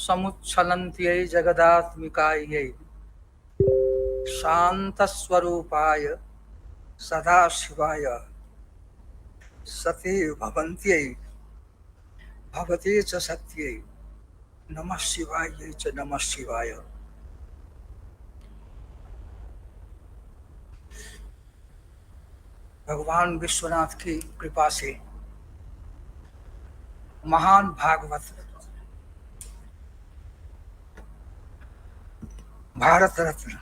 समुच्छलन्त्यै जगदात्मिकायै शान्तस्वरूपाय सदाशिवाय सते भवन्त्यै भवते च सत्यै नमः शिवाय च नमः शिवाय। भगवान विश्वनाथ की कृपा से महान भागवत भारत रत्न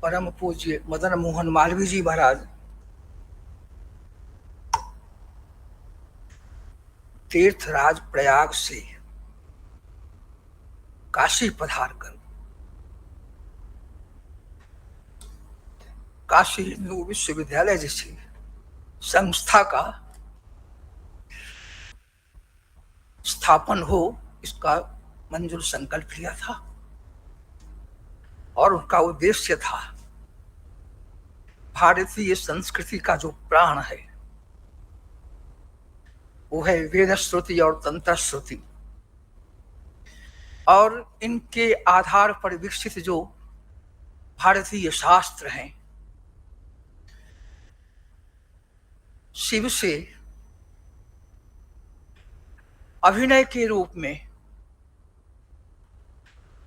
परम पूज्य मदन मोहन मालवीय जी महाराज तीर्थराज प्रयाग से काशी पधार कर काशी हिंदू विश्वविद्यालय जैसी संस्था का स्थापन हो, इसका मंजूर संकल्प लिया था और उनका उद्देश्य था भारतीय संस्कृति का जो प्राण है वो है वेद श्रुति और तंत्र श्रुति, और इनके आधार पर विकसित जो भारतीय शास्त्र हैं, शिव से अभिनय के रूप में,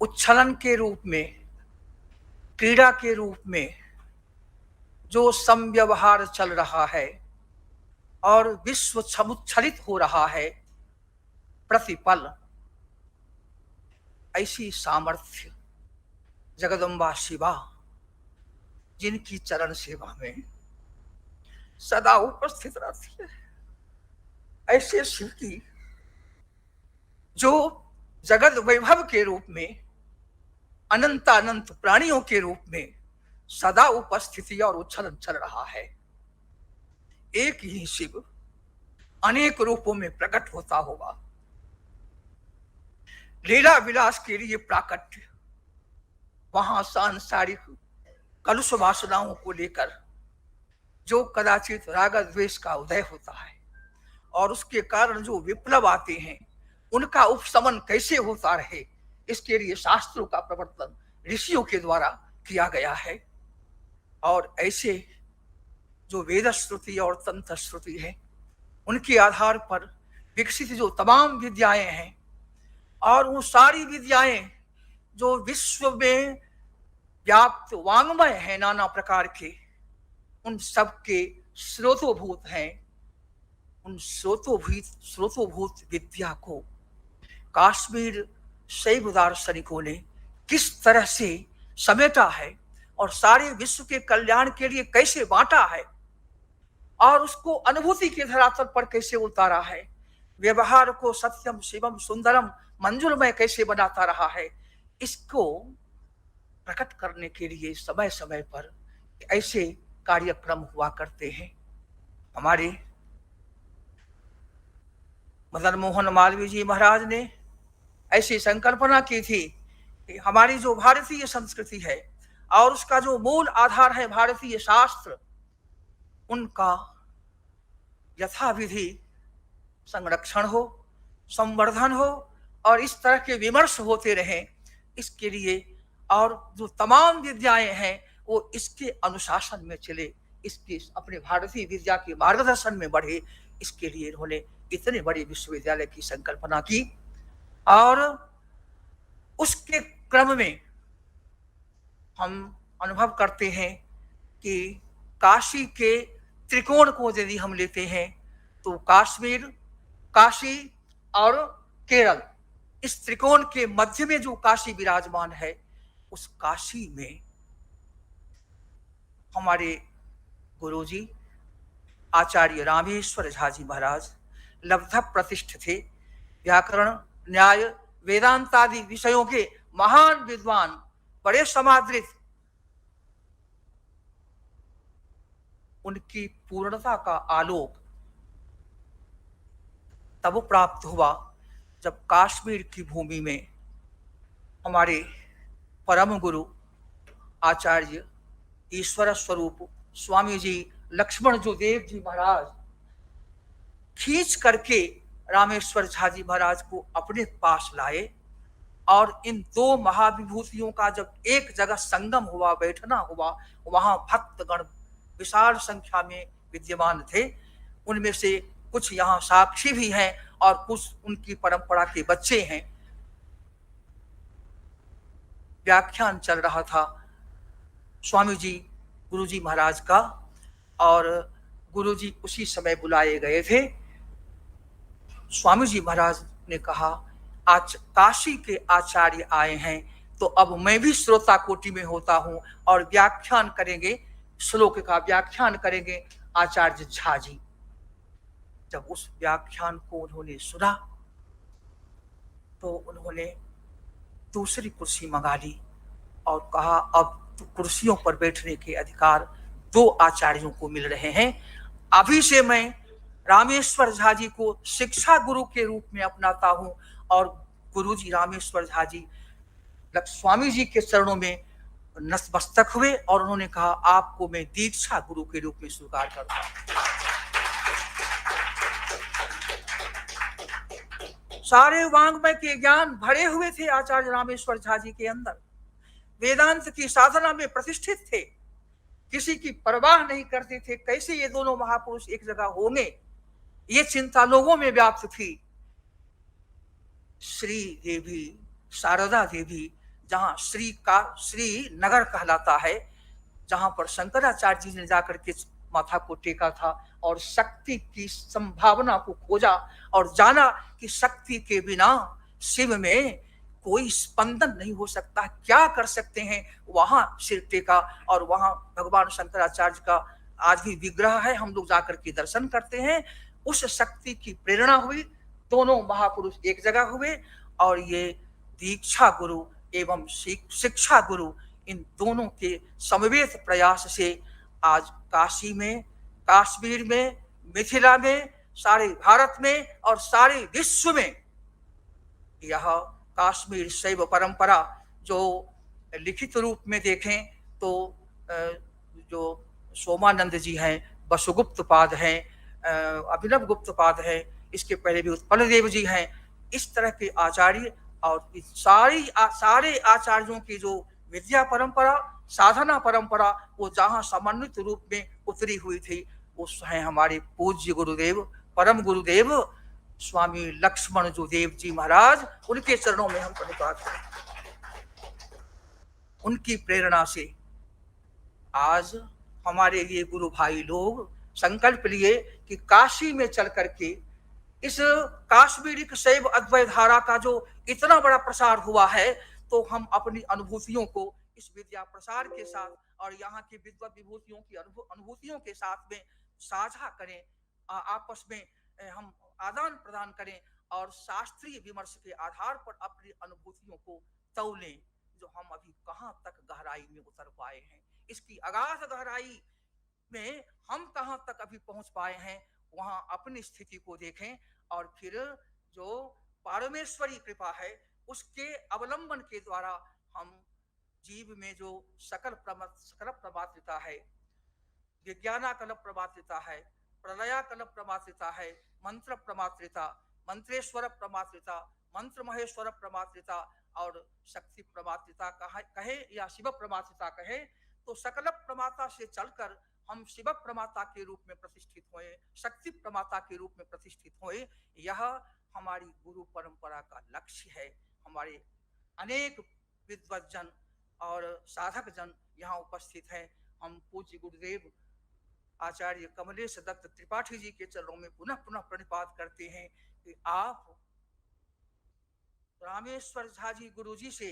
उच्छलन के रूप में, क्रीड़ा के रूप में जो समव्यवहार चल रहा है और विश्व समुच्छलित हो रहा है प्रतिपल, ऐसी सामर्थ्य जगदम्बा शिवा जिनकी चरण सेवा में सदा उपस्थित रहती है, ऐसे शिव की जो जगत वैभव के रूप में, अनंत प्राणियों के रूप में सदा उपस्थिति और उच्छलन चल रहा है। एक ही शिव अनेक रूपों में प्रकट होता होगा। लीला विलास के लिए प्राकट्य, वहां सांसारिक कलुष वासनाओं को लेकर जो कदाचित राग द्वेष का उदय होता है और उसके कारण जो विप्लव आते हैं, उनका उपशमन कैसे होता रहे, इसके लिए शास्त्रों का प्रवर्तन ऋषियों के द्वारा किया गया है। और ऐसे जो वेद श्रुति और तंत्र श्रुति है, उनके आधार पर विकसित जो तमाम विद्याएं हैं, और वो सारी विद्याएं जो विश्व में व्याप्त वांग्मय है नाना प्रकार के, उन सब के स्रोतोभूत हैं। उन स्रोतोभूत विद्या को काश्मीर शैव दार्शनिकों ने किस तरह से समेटा है और सारे विश्व के कल्याण के लिए कैसे बांटा है और उसको अनुभूति के धरातल पर कैसे उतारा है, व्यवहार को सत्यम शिवम सुंदरम मंजुलमय कैसे बनाता रहा है, इसको प्रकट करने के लिए समय समय पर ऐसे कार्यक्रम हुआ करते हैं। हमारे मदन मोहन मालवीय जी महाराज ने ऐसी संकल्पना की थी कि हमारी जो भारतीय संस्कृति है और उसका जो मूल आधार है भारतीय शास्त्र, उनका यथाविधि संरक्षण हो, संवर्धन हो और इस तरह के विमर्श होते रहें, इसके लिए और जो तमाम विद्याएं हैं वो इसके अनुशासन में चले, इसके अपने भारतीय विद्या के मार्गदर्शन में बढ़े, इसके लिए इन्होंने इतने बड़े विश्वविद्यालय की संकल्पना की। और उसके क्रम में हम अनुभव करते हैं कि काशी के त्रिकोण को यदि हम लेते हैं तो काश्मीर, काशी और केरल, इस त्रिकोण के मध्य में जो काशी विराजमान है, उस काशी में हमारे गुरुजी आचार्य रामेश्वर झा जी महाराज लब्ध प्रतिष्ठ थे। व्याकरण, न्याय, वेदांत आदि विषयों के महान विद्वान, बड़े समादृत। उनकी पूर्णता का आलोक तब प्राप्त हुआ जब काश्मीर की भूमि में हमारे परम गुरु आचार्य ईश्वर स्वरूप स्वामी जी लक्ष्मण जो देव जी महाराज खींच करके रामेश्वर झा जी महाराज को अपने पास लाए और इन दो महाविभूतियों का जब एक जगह संगम हुआ, बैठना हुआ, वहां भक्तगण विशाल संख्या में विद्यमान थे। उनमें से कुछ यहाँ साक्षी भी हैं और कुछ उनकी परंपरा के बच्चे हैं। व्याख्यान चल रहा था स्वामी जी गुरु जी महाराज का और गुरु जी उसी समय बुलाए गए थे। स्वामी जी महाराज ने कहा, आज काशी के आचार्य आए हैं तो अब मैं भी श्रोता कोटि में होता हूं और व्याख्यान करेंगे, श्लोक का व्याख्यान करेंगे आचार्य झा जी। जब उस व्याख्यान को उन्होंने सुना तो उन्होंने दूसरी कुर्सी मंगा ली और कहा, अब कुर्सियों पर बैठने के अधिकार दो आचार्यों को मिल रहे हैं। अभी से मैं रामेश्वर झा जी को शिक्षा गुरु के रूप में अपनाता हूं और गुरु जी रामेश्वर झा जी स्वामी जी के चरणों में नतमस्तक हुए और उन्होंने कहा, आपको मैं दीक्षा गुरु के रूप में स्वीकार करता हूं। सारे वांग्मय के ज्ञान भरे हुए थे आचार्य रामेश्वर झा जी के अंदर, वेदांत की साधना में प्रतिष्ठित थे, किसी की परवाह नहीं करते थे कैसे ये दोनों महापुरुष एक जगह होंगे, ये चिंता लोगों में व्याप्त थी। श्री देवी शारदा देवी, जहां श्री नगर कहलाता है, जहां पर शंकराचार्य जी ने जाकर के माथा को टेका था और शक्ति की संभावना को खोजा और जाना कि शक्ति के बिना शिव में कोई स्पंदन नहीं हो सकता, क्या कर सकते हैं। वहां सिर टेका और वहां भगवान शंकराचार्य का आज भी विग्रह है, हम लोग जाकर के दर्शन करते हैं। उस शक्ति की प्रेरणा हुई, दोनों महापुरुष एक जगह हुए और ये दीक्षा गुरु एवं शिक्षा गुरु, इन दोनों के समवेत प्रयास से आज काशी में, कश्मीर में, मिथिला में, सारे भारत में और सारे विश्व में यह कश्मीर शैव परंपरा जो लिखित रूप में देखें तो जो सोमानंद जी हैं, वसुगुप्त पाद हैं, अभिनव गुप्त पाद हैं, इसके पहले भी उत्पल देव जी हैं, इस तरह के आचार्य और सारे आचार्यों की जो विद्या परंपरा, साधना परंपरा, वो जहां समन्वित रूप में उतरी हुई थी, उस हैं हमारे पूज्य गुरुदेव, परम गुरुदेव स्वामी लक्ष्मण जो देव जी महाराज, उनके चरणों में हम प्रणिपात करें। उनकी प्रेरणा से आज हमारे ये गुरु भाई लोग संकल्प लिए कि काशी में चल करके इस काश्मीरी शैव अद्वैत धारा का जो इतना बड़ा प्रसार हुआ है, तो हम अपनी अनुभूतियों को इस विद्या प्रसार के साथ और यहाँ की विद्वत विभूतियों की अनुभूतियों के साथ में साझा करें, आपस में हम आदान प्रदान करें और शास्त्रीय विमर्श के आधार पर अपनी अनुभूतियों को तौलें, जो हम अभी कहाँ तक गहराई में उतर पाए हैं, इसकी अगाध गहराई में हम कहाँ तक अभी पहुंच पाए हैं, वहां अपनी स्थिति को देखें और फिर जो परमेश्वरी कृपा है उसके अवलंबन के द्वारा हम जीव में जो सकल प्रमात्रिता है, विज्ञानाकल प्रमात्रिता है, प्रलयाकल प्रमात्रिता है, मंत्र प्रमात्रिता, मंत्रेश्वर प्रमात्रिता, मंत्र महेश्वर प्रमात्रिता और शक्ति प्रमात्रिता कहे या शिव प्रमात्रिता कहे, तो सकल प्रमाता से चलकर हम शिव प्रमाता के रूप में प्रतिष्ठित हुए, शक्ति प्रमाता के रूप में प्रतिष्ठित हुए। यह हमारी गुरु परंपरा का लक्ष्य है। हमारे अनेक विद्वत जन और साधक जन यहाँ उपस्थित हैं। हम पूज्य गुरुदेव आचार्य कमलेश दत्त त्रिपाठी जी के चरणों में पुनः पुनः प्रणिपात करते हैं कि आप रामेश्वर झा जी गुरु जी से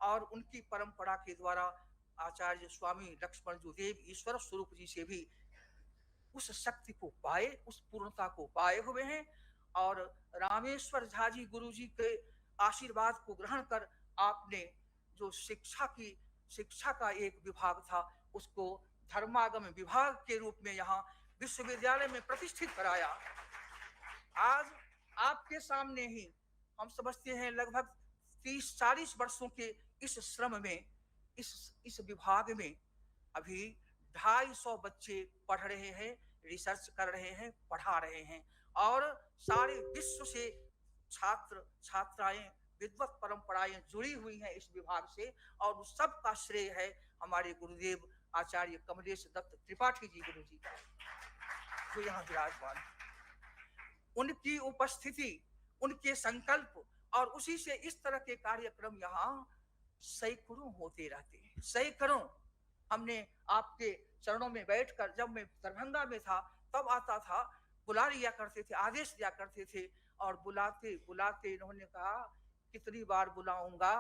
और उनकी परंपरा के द्वारा आचार्य स्वामी लक्ष्मण जो देव ईश्वर स्वरूप जी से भी उस शक्ति को पाए, उस पूर्णता को पाए हुए हैं और रामेश्वर झा जी गुरु जी के आशीर्वाद को ग्रहण कर आपने जो शिक्षा का एक विभाग था उसको धर्मागम विभाग के रूप में यहाँ विश्वविद्यालय में प्रतिष्ठित कराया। आज आपके सामने ही हम समझते हैं लगभग 30-40 वर्षों के इस श्रम में, इस विभाग में अभी 250 बच्चे पढ़ रहे हैं, रिसर्च कर रहे हैं, पढ़ा रहे हैं और सारे विश्व से छात्र छात्राएं विद्वत परंपराएं जुड़ी हुई हैं इस विभाग से और उस सब का श्रेय है हमारे गुरुदेव आचार्य कमलेश दत्त त्रिपाठी जी गुरु जी का, जो यहाँ विराजमान है। उनकी उपस्थिति, उनके संकल्प और उसी से इस तरह के कार्यक्रम यहाँ सैकड़ों होते रहते हैं, सैकड़ों। हमने आपके चरणों में बैठकर, जब मैं दरभंगा में था तब आता था, बुला लिया करते थे, आदेश दिया करते थे और बुलाते बुलाते इन्होंने कहा कितनी बार बुलाऊंगा,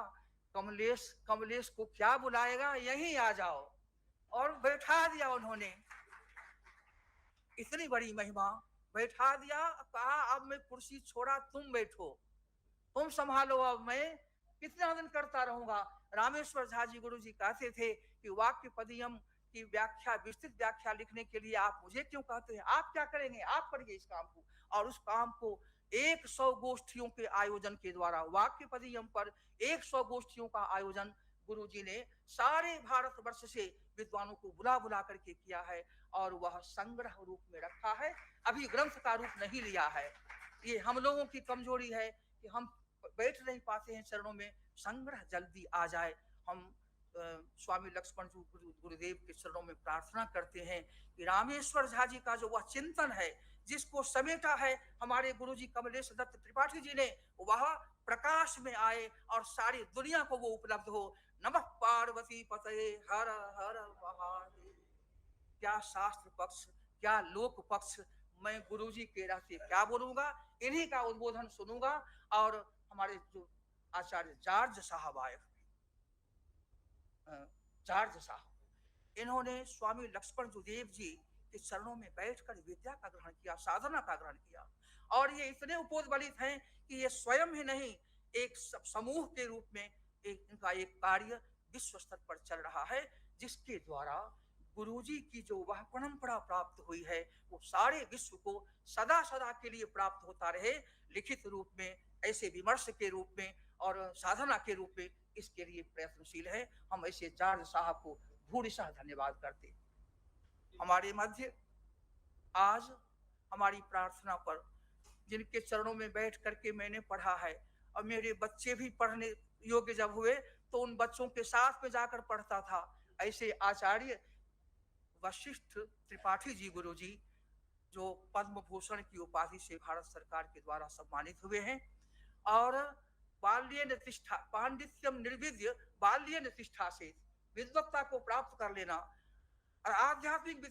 कमलेश कमलेश को क्या बुलाएगा, यहीं आ जाओ, और बैठा दिया उन्होंने। इतनी बड़ी महिमा, बैठा दिया, कहा अब मैं कुर्सी छोड़ा, तुम बैठो, तुम संभालो, अब मैं कितना दिन करता रहूंगा। रामेश्वर झा जी गुरु जी कहते थे कि वाक्य पदियम की व्याख्या, विस्तृत व्याख्या लिखने के लिए आप मुझे क्यों कहते हैं, आप क्या करेंगे, आप करिए इस काम को। और उस काम को 100 गोष्ठियों के आयोजन के द्वारा, वाक्य पदियम पर 100 गोष्ठियों का आयोजन गुरु जी ने सारे भारतवर्ष से विद्वानों को बुला बुला करके किया है और वह संग्रह रूप में रखा है, अभी ग्रंथ का रूप नहीं लिया है। ये हम लोगों की कमजोरी है कि हम बैठ नहीं पाते हैं चरणों में, संग्रह जल्दी आ जाए। हम स्वामी लक्ष्मण जी गुरुदेव के चरणों में प्रार्थना करते हैं कि रामेश्वर झा जी का जो वह चिंतन है, जिसको समेटा है हमारे गुरुजी कमलेश दत्त त्रिपाठी जी ने, वह प्रकाश में आए और सारी दुनिया को वो उपलब्ध हो। नमः पार्वती पतये हर हर महादेव। क्या शास्त्र पक्ष, क्या लोक पक्ष, मैं गुरुजी के रहते क्या बोलूंगा, इन्हीं का उद्बोधन सुनूंगा। और हमारे जो आचार्य जॉर्ज साहब आए, जॉर्ज साहब, इन्होंने स्वामी लक्ष्मण गुरुदेव जी के चरणों में बैठकर विद्या का ग्रहण किया, साधना का ग्रहण किया और ये इतने उपोद्बलित हैं कि ये स्वयं ही नहीं, एक समूह के रूप में इनका एक कार्य विश्व स्तर पर चल रहा है, जिसके द्वारा गुरुजी की जो वह परंपरा प्राप्त हुई है वो सारे विश्व को सदा सदा के लिए प्राप्त होता रहे, लिखित रूप में, ऐसे विमर्श के रूप में और साधना के रूप में, इसके लिए प्रयत्नशील है। हम ऐसे जॉर्ज साहब को भूरिशः धन्यवाद करते। हमारे मध्य आज हमारी प्रार्थना पर जिनके चरणों में बैठ करके मैंने पढ़ा है और मेरे बच्चे भी पढ़ने योग्य जब हुए तो उन बच्चों के साथ में जाकर पढ़ता था, ऐसे आचार्य वशिष्ठ त्रिपाठी जी गुरु जी, जो पद्म भूषण की उपाधि से भारत सरकार के द्वारा सम्मानित हुए हैं और बाल्येन तिष्ठा पांडित्यम निर्विद्य बाल्येन तिष्ठा से विद्वत्ता को प्राप्त कर लेना और आध्यात्मिक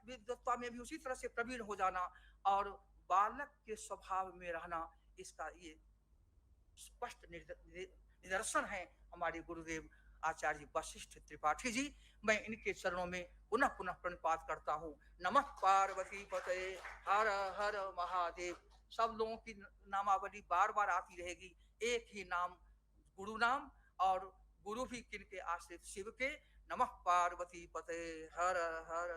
विद्वत्ता में भी उसी तरह से प्रवीण हो जाना और बालक के स्वभाव में रहना, इसका ये स्पष्ट निदर्शन है हमारे गुरुदेव आचार्य वशिष्ठ त्रिपाठी जी। मैं इनके चरणों में पुनः पुनः प्रणपात करता हूँ। नमः पार्वती पतये हर हर महादेव। सब लोगों की नामावली बार बार आती रहेगी, एक ही नाम गुरु नाम, और गुरु भी किनके आश्रित शिव के। नमः पार्वती पतये हर हर